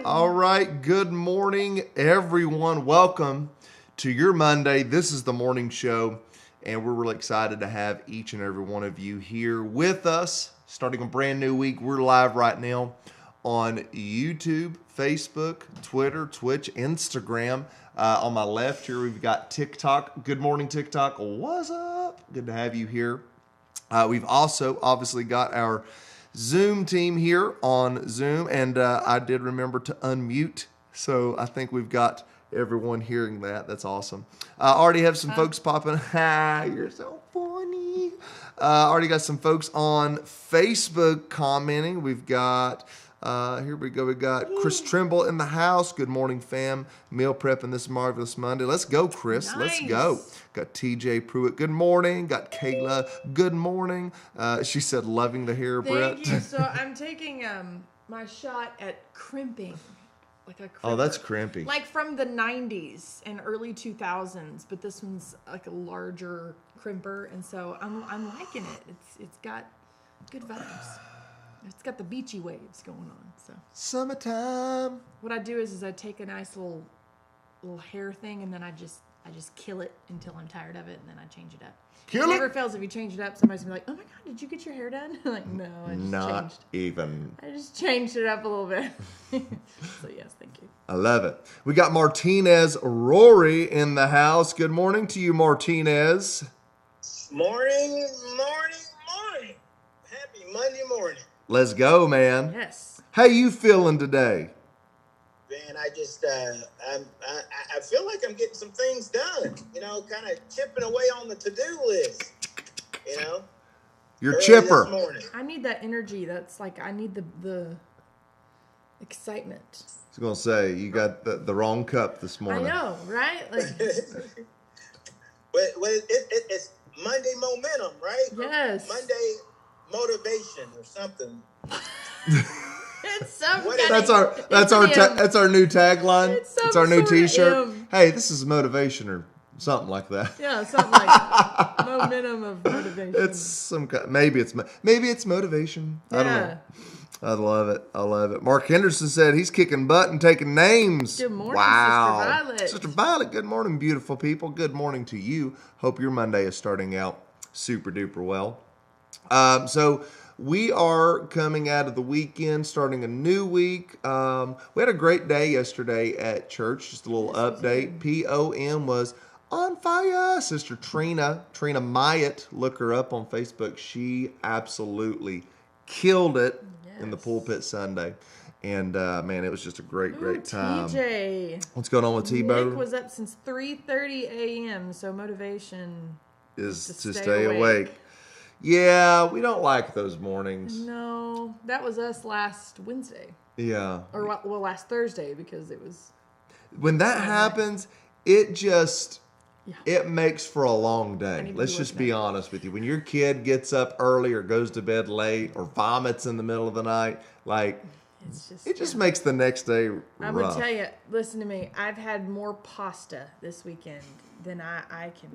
All right, good morning, everyone. Welcome to your Monday. This is the morning show, and we're really excited to have each and every one of you here with us. Starting a brand new week, we're live right now on YouTube, Facebook, Twitter, Twitch, Instagram. On my left here, we've got TikTok. Good morning, TikTok. What's up? Good to have you here. We've also obviously got our Zoom team here on Zoom, and I did remember to unmute, so I think we've got everyone hearing that. That's awesome. I already have some folks popping. Ha, you're so funny. Already got some folks on Facebook commenting. We've got, here we go. We got Chris Trimble in the house. Good morning, fam. Meal prepping this marvelous Monday. Let's go, Chris. Nice. Let's go. Got TJ Pruitt. Good morning. Got Kayla. Good morning. She said, loving the hair, Brett. Thank you. So I'm taking my shot at crimping. Like a crimper. Oh, that's crimpy. Like from the 90s and early 2000s, but this one's like a larger crimper, and so I'm liking it. It's got good vibes. It's got the beachy waves going on. So Summertime. what I do is I take a nice little hair thing, and then I just kill it until I'm tired of it, and then I change it up. Kill It it? never fails. If you change it up, somebody's gonna be like, "Oh my god, did you get your hair done?" I'm like, no, I just Not changed. even. I just changed it up a little bit. So yes, thank you. I love it. We got Martinez Rory in the house. Good morning to you, Martinez. Morning. Happy Monday morning. Let's go, man. Yes. How you feeling today? Man, I just, I feel like I'm getting some things done, kind of chipping away on the to-do list, You're early chipper. This morning. I need that energy. That's like I need the excitement. I was going to say, you got the wrong cup this morning. I know, right? Like But it's Monday momentum, right? Yes. Monday motivation or something. It's some What kind is- of- That's our new tagline. It's some It's our new sort of T-shirt. M. Hey, this is motivation or something like that. Yeah, something like that. Momentum of motivation. It's some kind. Maybe it's motivation. I don't know. I love it. I love it. Mark Henderson said he's kicking butt and taking names. Good morning, wow. Sister Violet. Sister Violet, good morning, beautiful people. Good morning to you. Hope your Monday is starting out super duper well. So we are coming out of the weekend, starting a new week. We had a great day yesterday at church. Just a little update. POM was on fire. Sister Trina Myatt, look her up on Facebook. She absolutely killed it in the pulpit Sunday. And man, it was just a great time. TJ. What's going on with Tebow? Nick was up since 3:30 a.m. So motivation Is to to stay stay awake. awake. Yeah, we don't like those mornings. No, that was us last Wednesday Yeah. or well last Thursday because it was. When that happens, it just Yeah. it makes for a long I day. need to Let's be just waking be honest with you. When your kid gets up early or goes to bed late or vomits in the middle of the night, like It's just. it just makes the next day rough. I'm gonna tell you. Listen to me. I've had more pasta this weekend than I can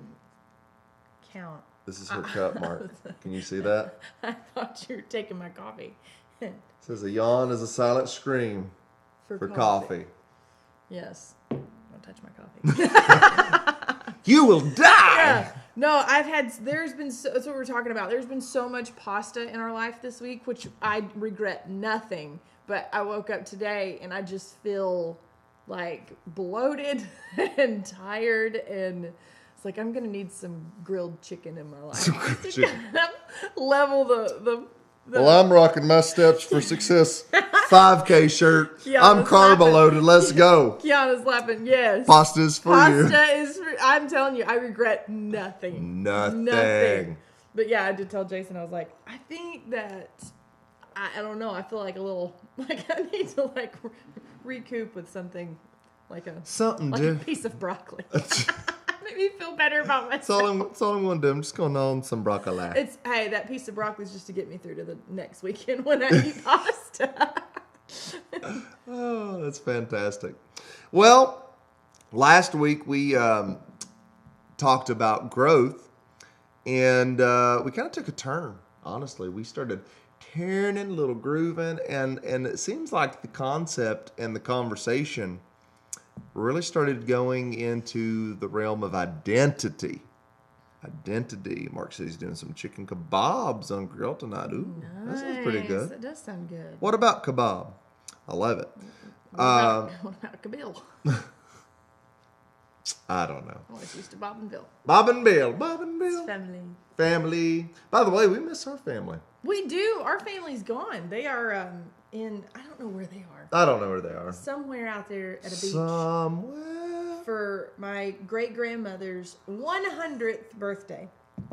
count. This is her cup, Mark. Can you see that? I thought you were taking my coffee. It says a yawn is a silent scream for coffee. Yes. Don't touch my coffee. You will die. Yeah. No, there's been, that's what we're talking about. There's been so much pasta in our life this week, which I regret nothing. But I woke up today and I just feel like bloated and tired. And it's like, I'm going to need some grilled chicken in my life. Just to kind of level the Well, I'm rocking my Steps for Success 5K shirt. Yeah, I'm let's carb laugh at- loaded. Let's go. Kiana's laughing. Yes. Pasta's for you. Pasta is for, I'm telling you, I regret nothing. Nothing. But yeah, I did tell Jason, I was like, I think that, I don't know, I feel like a little, like I need to like recoup with something like a piece of broccoli. Make me feel better about myself. That's all I'm going to do. I'm just going to own some broccoli. Hey, that piece of broccoli is just to get me through to the next weekend when I eat pasta. Oh, that's fantastic. Well, last week we talked about growth, and we kind of took a turn, honestly. We started turning, a little grooving, and it seems like the concept and the conversation really started going into the realm of identity. Mark said he's doing some chicken kebabs on grill tonight. Ooh, that sounds pretty good. That does sound good. What about kebab? I love it. What about Kabil? I don't know. Oh, it's used to Bob and Bill. Bob and Bill. Family. Family. By the way, we miss our family. We do. Our family's gone. They are in, I don't know where they are. I don't know where they are. Somewhere out there at a beach. Somewhere. For my great-grandmother's 100th birthday.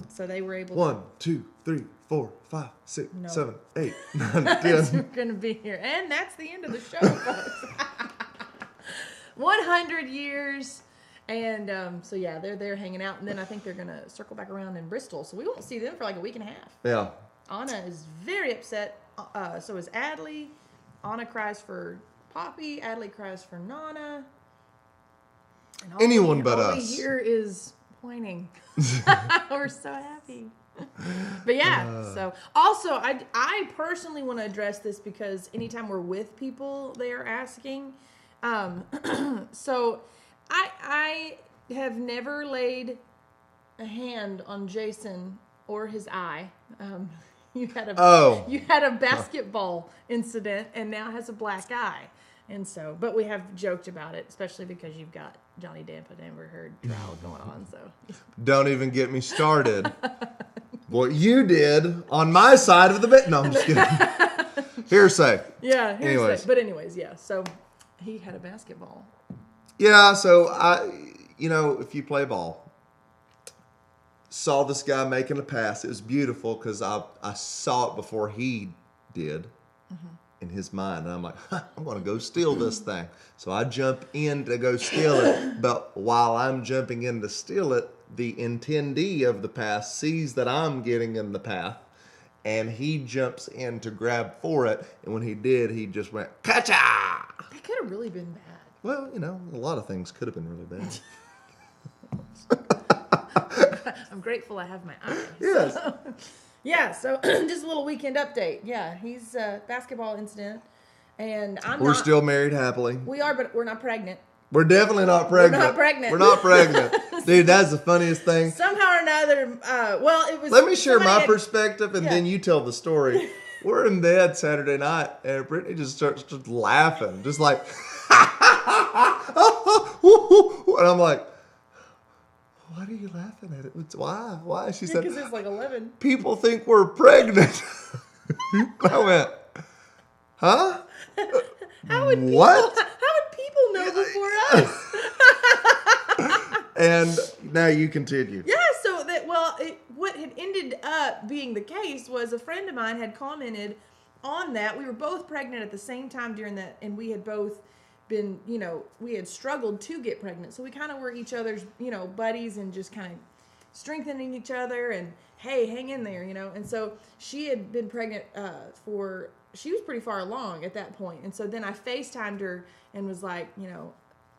So they were able 1, 2, 3, 4, 5, 6, No. 7, 8, 9, to... 10. We're going to be here. And that's the end of the show, folks. 100 years. And so, yeah, they're there hanging out. And then I think they're going to circle back around in Bristol. So we won't see them for like a week and a half. Yeah. Anna is very upset. So is Adley. Anna cries for Poppy. Adley cries for Nana. And Anyone but all we us. hear is whining. We're so happy. But yeah, so also I personally want to address this because anytime we're with people, they are asking. So I have never laid a hand on Jason or his eye. You had a basketball incident and now has a black eye. And so, but we have joked about it, especially because you've got Johnny Depp and Amber Heard trial going on. So Don't even get me started. What you did on my side of the bed. No, I'm just kidding. Hearsay. yeah. Anyways. Yeah. So he had a basketball. Yeah, so if you play ball, saw this guy making a pass. It was beautiful because I saw it before he did in his mind. And I'm like, I'm going to go steal this thing. So I jump in to go steal it. But while I'm jumping in to steal it, the intendee of the path sees that I'm getting in the path, and he jumps in to grab for it. And when he did, he just went, "Kacha!" That could have really been bad. Well, a lot of things could have been really bad. I'm grateful I have my eyes. Yes. Yeah, so just a little weekend update. Yeah, he's a basketball incident, and We're still married happily. We are, but we're not pregnant. We're definitely not pregnant. We're not pregnant. We're not pregnant. Dude, that's the funniest thing. Somehow or another, it was... Let me share my somebody had- perspective, and then you tell the story. We're in bed Saturday night, and Brittany just starts just laughing. Just like... and I'm like... What are you laughing at? Why? Why? She said, because it's like 11. People think we're pregnant. I went, huh? How would people, What? How would people know before us? And now you continue. Yeah, so what had ended up being the case was a friend of mine had commented on that. We were both pregnant at the same time during that, and we had both been, we had struggled to get pregnant. So we kind of were each other's, buddies and just kind of strengthening each other and, hey, hang in there, And so she had been pregnant she was pretty far along at that point. And so then I FaceTimed her and was like,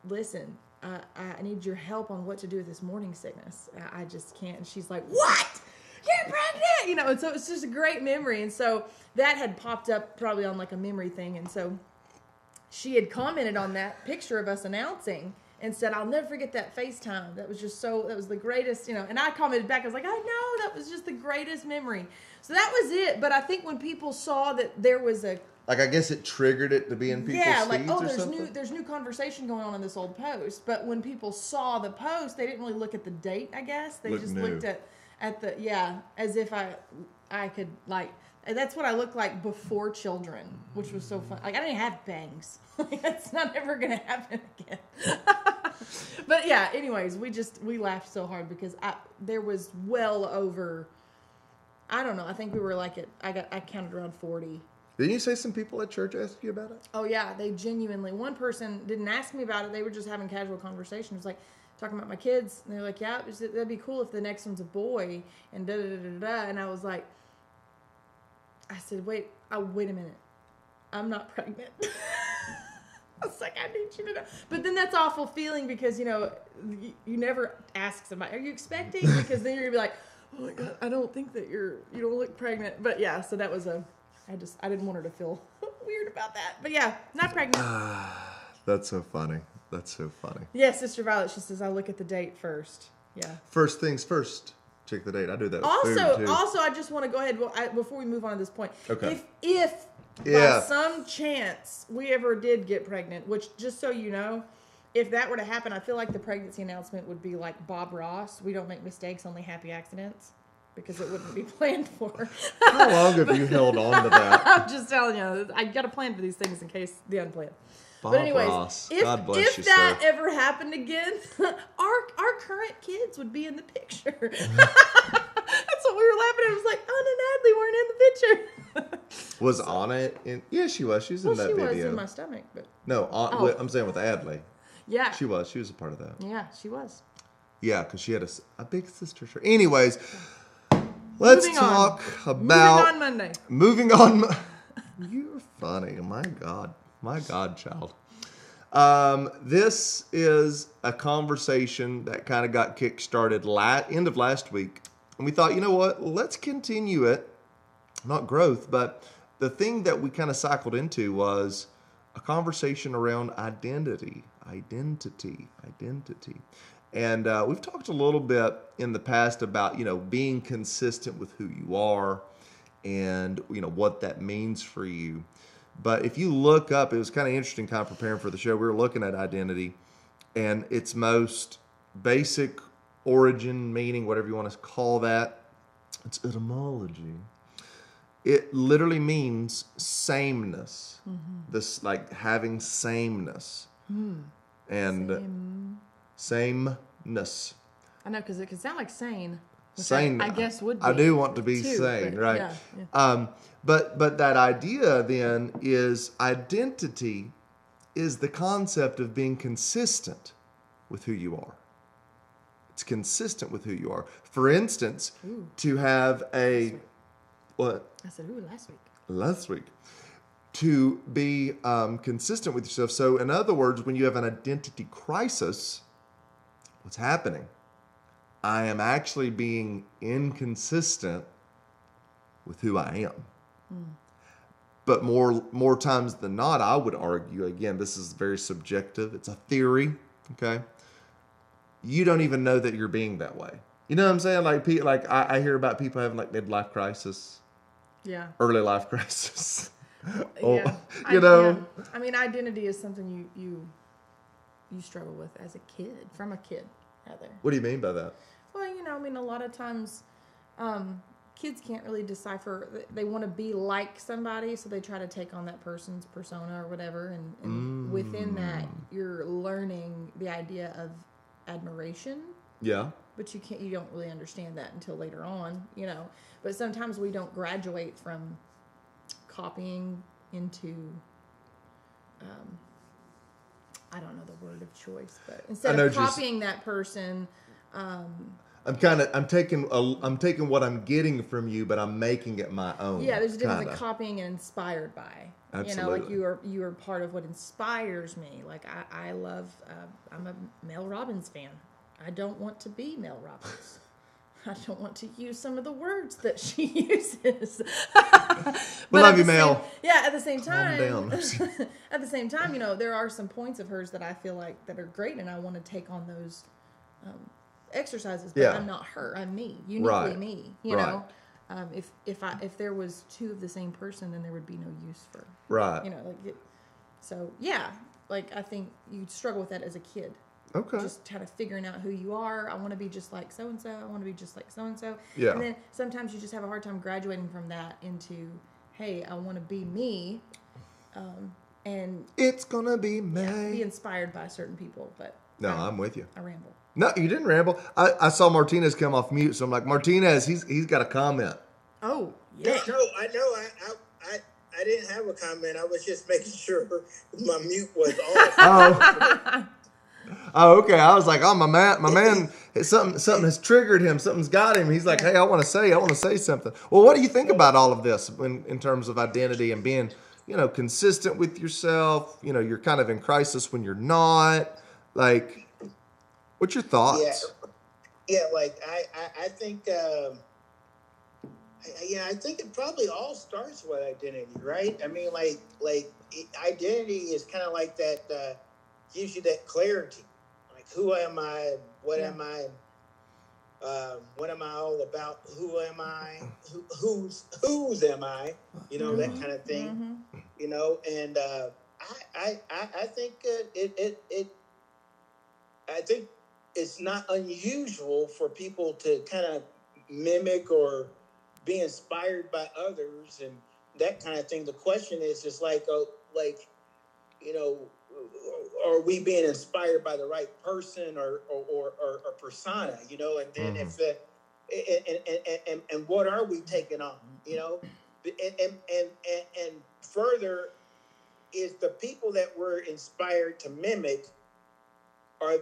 listen, I need your help on what to do with this morning sickness. I just can't. And she's like, what? You're pregnant? And so it's just a great memory. And so that had popped up probably on like a memory thing. And so she had commented on that picture of us announcing and said, I'll never forget that FaceTime. That was the greatest, And I commented back, I was like, I know, that was just the greatest memory. So that was it. But I think when people saw that there was a... Like, I guess it triggered it to be in people's feeds or something? there's new conversation going on in this old post. But when people saw the post, they didn't really look at the date, I guess. They just looked at the, as if I could, like... And that's what I looked like before children, which was so fun. Like, I didn't have bangs. That's not ever going to happen again. But yeah, anyways, we laughed so hard because there was well over, I don't know, I think we were like I counted around 40. Didn't you say some people at church asked you about it? Oh yeah, they genuinely, one person didn't ask me about it. They were just having casual conversation. It was like, talking about my kids. And they're like, yeah, that'd be cool if the next one's a boy and da-da-da-da-da. And I was like, I said, wait a minute. I'm not pregnant. I was like, I need you to know. But then that's awful feeling because, you never ask somebody, are you expecting? Because then you're going to be like, oh my God, I don't think that you don't look pregnant. But yeah, so that was I didn't want her to feel weird about that. But yeah, not pregnant. That's so funny. That's so funny. Yeah, Sister Violet, she says, I look at the date first. Yeah. First things first. Check the date. I do that with food too. Also, I just want to go ahead before we move on to this point. Okay. If by some chance we ever did get pregnant, which just so you know, if that were to happen, I feel like the pregnancy announcement would be like Bob Ross. We don't make mistakes, only happy accidents, because it wouldn't be planned for. How long have you held on to that? I'm just telling you, I got to plan for these things in case the unplanned. Bob But anyways, Ross. if God bless you, that sir. ever happened again, our current kids would be in the picture. That's what we were laughing at. It was like, Anna and Adley weren't in the picture. Was Anna in? Yeah, she was. She was in that she video. was in my stomach, but No, Oh. I'm saying with Adley. yeah, She was. She was a part of that. yeah, she was. Yeah, because she had a big sister. Anyways, let's Moving on. talk about... Moving on Monday. Moving on. You're funny. My God. My God, child. This is a conversation that kind of got kick-started end of last week. And we thought, you know what? Let's continue it. Not growth, but the thing that we kind of cycled into was a conversation around identity. And we've talked a little bit in the past about, being consistent with who you are and, what that means for you. But if you look up, it was kind of interesting kind of preparing for the show. We were looking at identity and its most basic origin, meaning, whatever you want to call that. It's etymology. It literally means sameness. Mm-hmm. This, like, having sameness. And sameness. I know, because it could sound like sane. Which Sane. I guess would be. I do want to be too, sane, but right? Yeah. But that idea then is identity is the concept of being consistent with who you are. It's consistent with who you are. For instance, to have a what? I said, ooh, last week. Last week. To be consistent with yourself. So, in other words, when you have an identity crisis, what's happening? I am actually being inconsistent with who I am. But more times than not, I would argue, again, this is very subjective. It's a theory, okay? You don't even know that you're being that way. You know what I'm saying? Like I hear about people having like midlife crisis, Yeah. early life crisis. Yeah. You know? Yeah. I mean, identity is something you struggle with as a kid, from a kid, rather. What do you mean by that? Well, I mean, a lot of times kids can't really decipher. They want to be like somebody, so they try to take on that person's persona or whatever. And within that, you're learning the idea of admiration. Yeah. But you don't really understand that until later on, But sometimes we don't graduate from copying into, I don't know the word of choice, but instead of copying that person, I'm taking what I'm getting from you, but I'm making it my own. Yeah, there's a difference in copying and inspired by. Absolutely. Like you are part of what inspires me. Like I love. I'm a Mel Robbins fan. I don't want to be Mel Robbins. I don't want to use some of the words that she uses. We love you, Mel. At the same time, Calm down. at the same time, there are some points of hers that I feel like that are great, and I want to take on those exercises. But I'm not her. I'm me, uniquely me. You know, if there was two of the same person, then there would be no use for I think you struggle with that as a kid. Okay. Just kind of figuring out who you are. I want to be just like so and so. I want to be just like so and so. Yeah. And then sometimes you just have a hard time graduating from that into, hey, I want to be me, and it's gonna be me. Yeah, be inspired by certain people. But no, I'm with you. I ramble. No, you didn't ramble. I saw Martinez come off mute, so I'm like, Martinez, he's got a comment. Oh yeah. No, I know. I didn't have a comment. I was just making sure my mute was off. Oh, okay. I was like, my man, something has triggered him. Something's got him. He's like, hey, I want to say something. Well, what do you think about all of this in terms of identity and being, consistent with yourself? You're kind of in crisis when you're not. Like, what's your thoughts? Yeah. Like I think, I think it probably all starts with identity, right? I mean, like identity is kind of like that. Gives you that clarity, like who am I? What am I? What am I all about? Who am I? Whose am I? That kind of thing. And I think I think it's not unusual for people to kind of mimic or be inspired by others and that kind of thing. The question is just are we being inspired by the right person or persona, and then if and what are we taking on, and further is the people that we're inspired to mimic, are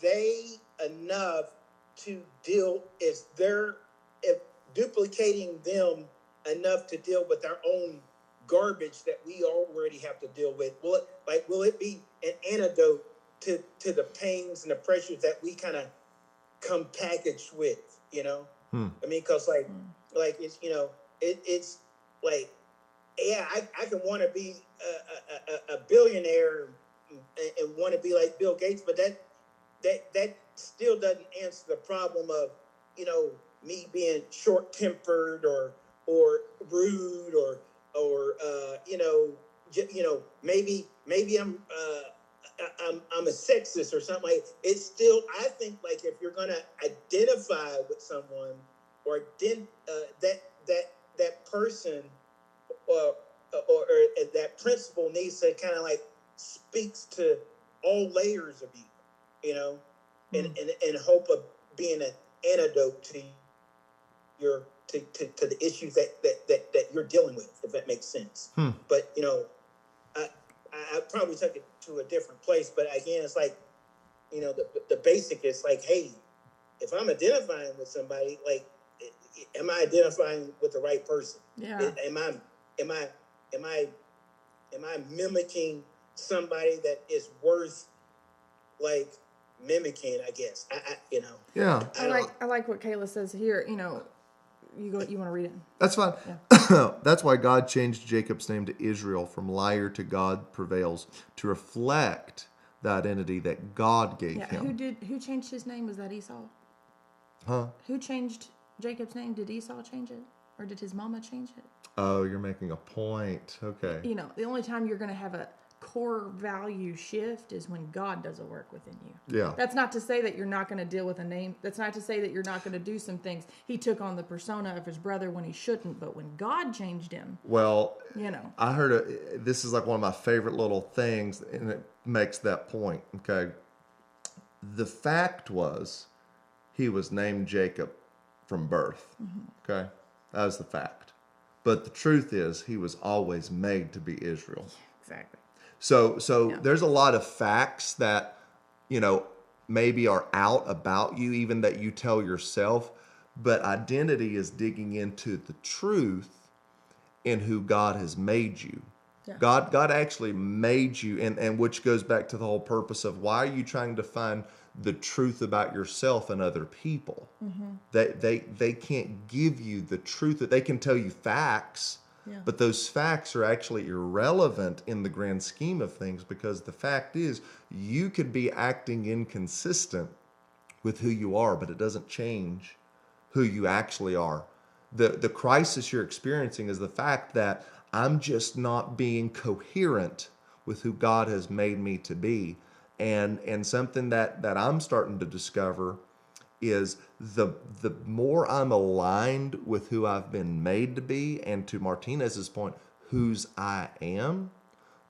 they enough to deal, if duplicating them enough to deal with our own garbage that we already have to deal with? Will it be an antidote to the pains and the pressures that we kind of come packaged with, I mean, because it's, it's like, I can want to be a billionaire and want to be like Bill Gates, but that still doesn't answer the problem of, me being short-tempered or rude or maybe I'm a sexist or something. Like, it's still, I think, like, if you're gonna identify with someone or that person or that principle needs to kind of like speaks to all layers of you, and hope of being an antidote to your to the issues that you're dealing with, if that makes sense. But I probably took it to a different place. But again, it's like, the basic is like, hey, if I'm identifying with somebody, like, am I identifying with the right person? Yeah. Am I mimicking somebody that is worth, like, mimicking? I guess Yeah. I like what Kayla says here. You know, you want to read it? That's fine. That's why God changed Jacob's name to Israel, from liar to God prevails, to reflect the identity that God gave Yeah. him. Who changed his name? Was that Esau? Huh? Who changed Jacob's name? Did Esau change it, or did his mama change it? Oh, you're making a point. Okay. You know, the only time you're going to have a core value shift is when God does a work within you. Yeah. That's not to say that you're not going to deal with a name. That's not to say that you're not going to do some things. He took on the persona of his brother when he shouldn't, but when God changed him, Well, you know. I heard this is like one of my favorite little things, and it makes that point. Okay. The fact was, he was named Jacob from birth. Okay. That was the fact. But the truth is, he was always made to be Israel. Exactly. So there's a lot of facts that, maybe are out about you, even that you tell yourself. But identity is digging into the truth in who God has made you. Yeah. God actually made you, and which goes back to the whole purpose of why are you trying to find the truth about yourself and other people? They can't give you the truth. That they can tell you facts, but those facts are actually irrelevant in the grand scheme of things, because the fact is you could be acting inconsistent with who you are, but it doesn't change who you actually are. The crisis you're experiencing is the fact that I'm just not being coherent with who God has made me to be. And something that I'm starting to discover is the more I'm aligned with who I've been made to be, and to Martinez's point, whose I am,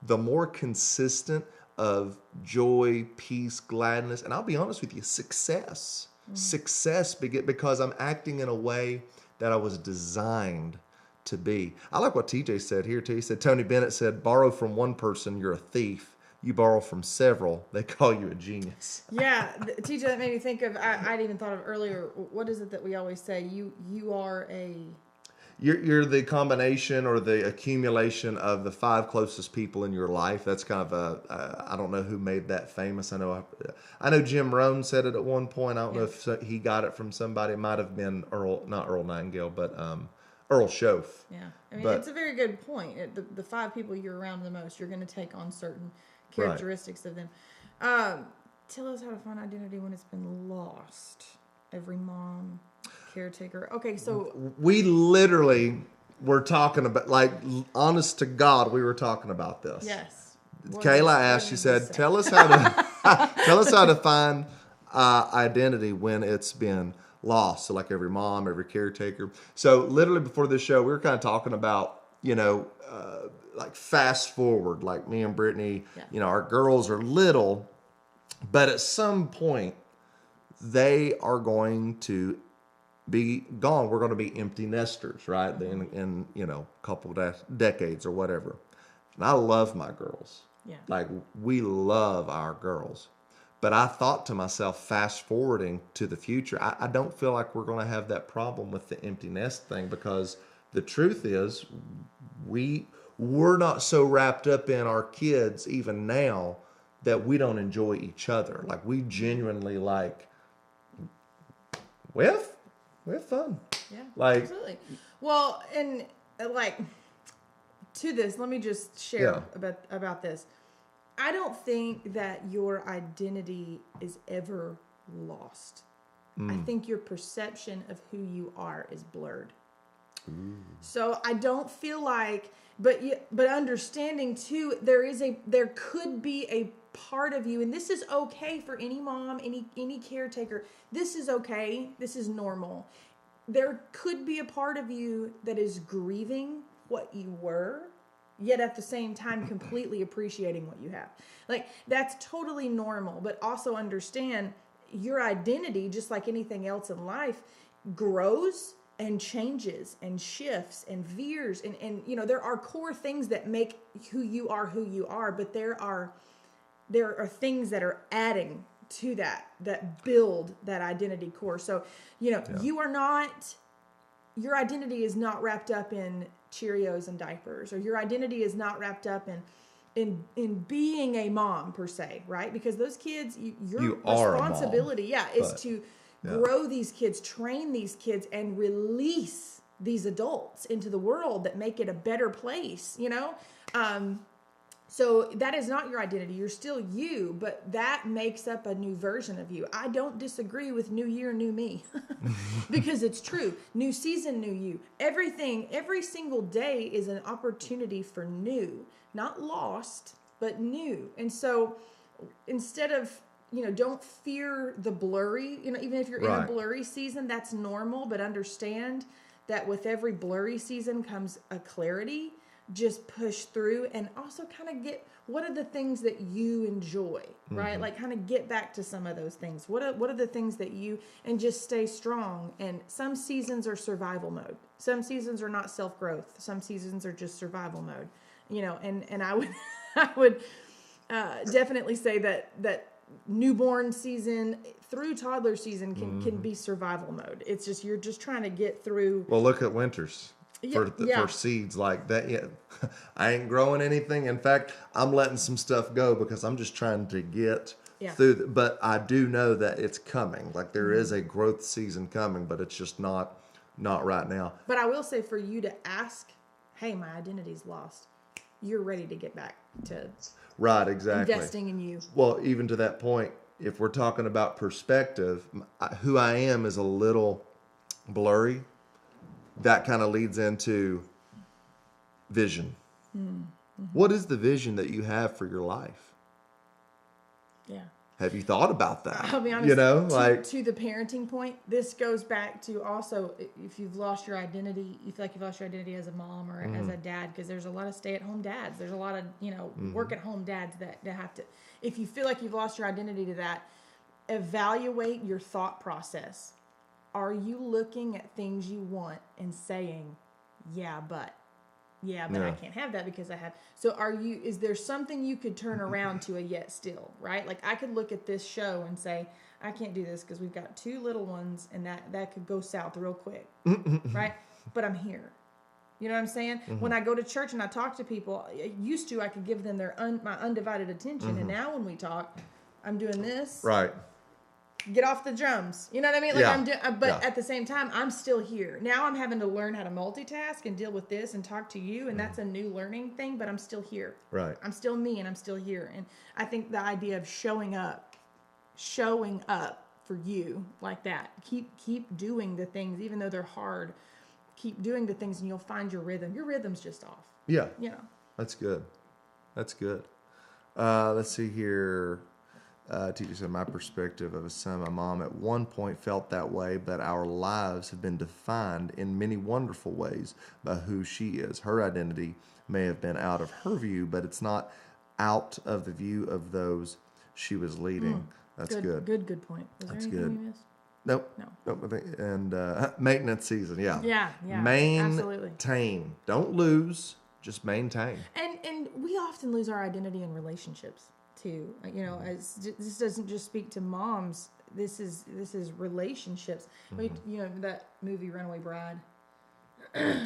the more consistent of joy, peace, gladness, and I'll be honest with you, success. Success because I'm acting in a way that I was designed to be. I like what TJ said here too. He said, Tony Bennett said, borrow from one person, you're a thief. You borrow from several, they call you a genius. Yeah, TJ, that made me think of, I'd even thought of earlier, what is it that we always say? You are a... You're the combination or the accumulation of the 5 closest people in your life. That's kind of I don't know who made that famous. I know Jim Rohn said it at one point. I don't know if he got it from somebody. It might have been not Earl Nightingale, but Earl Schoaf. Yeah, I mean, it's a very good point. The 5 people you're around the most, you're going to take on certain characteristics of them. Tell us how to find identity when it's been lost. Every mom, caretaker. Okay, so we literally were talking about, like, honest to God, we were talking about this. Yes. Kayla asked, she said, tell us how to find identity when it's been lost. So like every mom, every caretaker. So literally before this show, we were kind of talking about, like fast forward, like me and Brittany, our girls are little, but at some point they are going to be gone. We're going to be empty nesters, right? In a couple of decades or whatever. And I love my girls. Yeah. Like, we love our girls. But I thought to myself, fast forwarding to the future, I don't feel like we're going to have that problem with the empty nest thing, because the truth is we're not so wrapped up in our kids even now that we don't enjoy each other. Like, we genuinely we have fun. Yeah, like, absolutely. Well, and to this, let me just share about this. I don't think that your identity is ever lost. I think your perception of who you are is blurred. So I don't feel like, but understanding too, there could be a part of you, and this is okay for any mom, any caretaker. This is okay. This is normal. There could be a part of you that is grieving what you were, yet at the same time completely appreciating what you have. Like, that's totally normal, but also understand your identity, just like anything else in life, grows and changes and shifts and veers, and there are core things that make who you are, but there are things that are adding to that build that identity core. So, you are not, your identity is not wrapped up in Cheerios and diapers, or your identity is not wrapped up in being a mom per se, right? Because those kids, your responsibility, is to grow these kids, train these kids, and release these adults into the world that make it a better place, So that is not your identity. You're still you, but that makes up a new version of you. I don't disagree with new year, new me, because it's true. New season, new you. Everything, every single day is an opportunity for new, not lost, but new. And so instead of, don't fear the blurry, even if you're in a blurry season, that's normal, but understand that with every blurry season comes a clarity. Just push through, and also kind of get, what are the things that you enjoy, right? Mm-hmm. Like kind of get back to some of those things. What are the things that and just stay strong. And some seasons are survival mode. Some seasons are not self-growth. Some seasons are just survival mode, and I would definitely say that newborn season through toddler season can be survival mode. It's just, you're just trying to get through. Well, look at winters. For seeds like that, I ain't growing anything. In fact, I'm letting some stuff go because I'm just trying to get through. But I do know that it's coming. Like there is a growth season coming, but it's just not right now. But I will say, for you to ask, hey, my identity's lost, you're ready to get back to investing in you. Well, even to that point, if we're talking about perspective, who I am is a little blurry. That kind of leads into vision. Mm-hmm. What is the vision that you have for your life? Yeah. Have you thought about that? I'll be honest, to the parenting point, this goes back to also, if you've lost your identity, you feel like you've lost your identity as a mom or as a dad, because there's a lot of stay-at-home dads. There's a lot of, work-at-home dads that have to, if you feel like you've lost your identity to that, evaluate your thought process. Are you looking at things you want and saying, but I can't have that because I have. So is there something you could turn around to a yet still, right? Like I could look at this show and say, I can't do this because we've got 2 little ones and that could go south real quick, right? But I'm here. You know what I'm saying? Mm-hmm. When I go to church and I talk to people, I could give them my undivided attention. Mm-hmm. And now when we talk, I'm doing this. Right. Get off the drums. You know what I mean? Like but at the same time, I'm still here. Now I'm having to learn how to multitask and deal with this and talk to you. And that's a new learning thing, but I'm still here. Right. I'm still me and I'm still here. And I think the idea of showing up for you like that, keep doing the things, even though they're hard, keep doing the things and you'll find your rhythm. Your rhythm's just off. Yeah. That's good. Let's see here. Teacher said, my perspective of a son, my mom at one point felt that way, but our lives have been defined in many wonderful ways by who she is. Her identity may have been out of her view, but it's not out of the view of those she was leading. That's good. Good point. Was there anything you missed? Nope. And maintenance season, Yeah, Maintain. Absolutely. Don't lose, just maintain. And we often lose our identity in relationships too. As this doesn't just speak to moms. This is relationships. Mm-hmm. That movie Runaway Bride.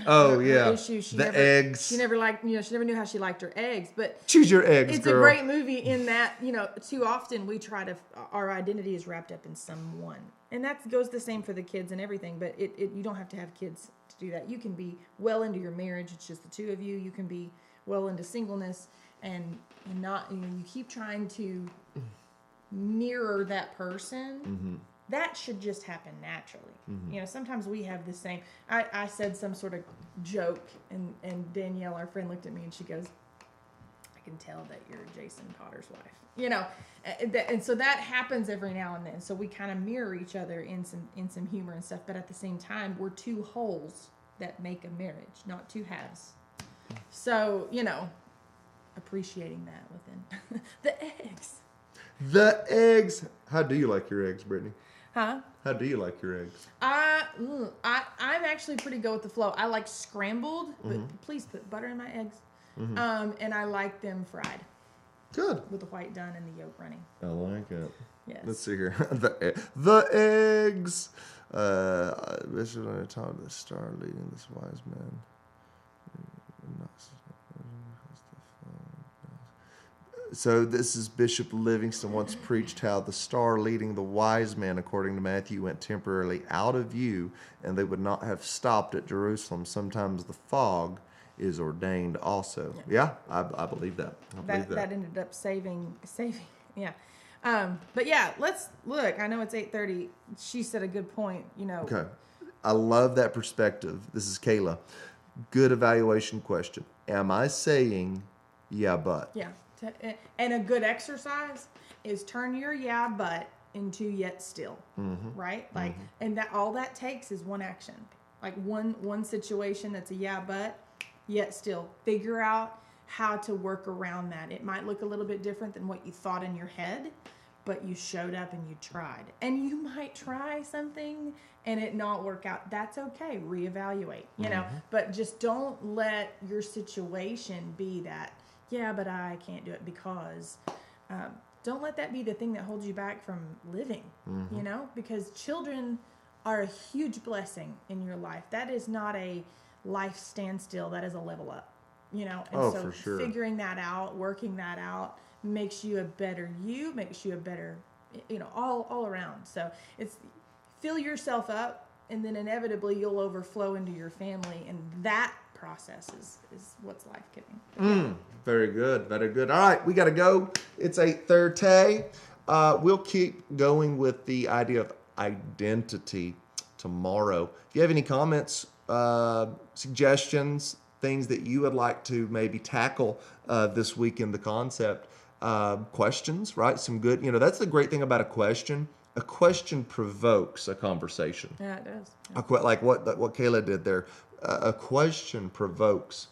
Oh her yeah. Issue, eggs. She never liked. She never knew how she liked her eggs. But choose your eggs. It's girl. a great movie in that too often we try to. Our identity is wrapped up in someone, and that goes the same for the kids and everything. But you don't have to have kids to do that. You can be well into your marriage. It's just the two of you. You can be well into singleness. And not, you keep trying to mirror that person. Mm-hmm. That should just happen naturally. Mm-hmm. Sometimes we have the same. I said some sort of joke, and Danielle, our friend, looked at me and she goes, "I can tell that you're Jason Potter's wife." And so that happens every now and then. So we kind of mirror each other in some humor and stuff. But at the same time, we're 2 wholes that make a marriage, not 2 halves. So appreciating that within the eggs. How do you like your eggs, Brittany? Huh? How do you like your eggs? I'm actually pretty go with the flow. I like scrambled, but please put butter in my eggs. Mm-hmm. And I like them fried. Good. with the white done and the yolk running. I like it. Yes. Let's see here. The eggs. Bishop on the top of the star leading this wise man. So this is Bishop Livingston once preached how the star leading the wise man, according to Matthew, went temporarily out of view, and they would not have stopped at Jerusalem. Sometimes the fog is ordained also. Yeah, I believe that. I believe That ended up saving. Yeah. But yeah, let's look. I know it's 8:30. She said a good point. Okay. I love that perspective. This is Kayla. Good evaluation question. Am I saying, yeah, but? Yeah. And a good exercise is turn your yeah, but into yet still. Right? Like, and that all that takes is one action. Like one situation that's a yeah, but, yet still. Figure out how to work around that. It might look a little bit different than what you thought in your head, but you showed up and you tried. And you might try something and it not work out. That's okay. Reevaluate, but just don't let your situation be that, yeah, but I can't do it because, don't let that be the thing that holds you back from living, because children are a huge blessing in your life. That is not a life standstill. That is a level up, and so for sure. Figuring that out, working that out makes you a better you, makes you a better, all around. So it's fill yourself up, and then inevitably you'll overflow into your family, and that process is what's life-giving. Very good. Very good. All right, we got to go. It's 8:30. We'll keep going with the idea of identity tomorrow. If you have any comments, suggestions, things that you would like to maybe tackle this week in the concept, questions, right? Some good, that's the great thing about a question. A question provokes a conversation. Yeah, it does. Like what Kayla did there. A question provokes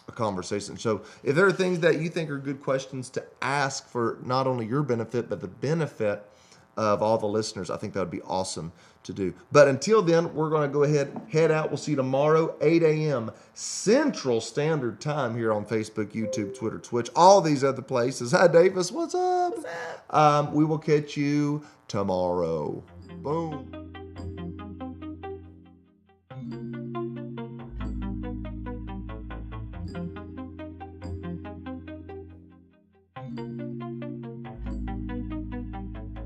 a conversation. So if there are things that you think are good questions to ask for not only your benefit, but the benefit of all the listeners, I think that would be awesome to do. But until then, we're going to go ahead, head out. We'll see you tomorrow, 8 a.m. Central Standard Time here on Facebook, YouTube, Twitter, Twitch, all these other places. Hi, Davis. What's up? What's up? We will catch you tomorrow. Boom.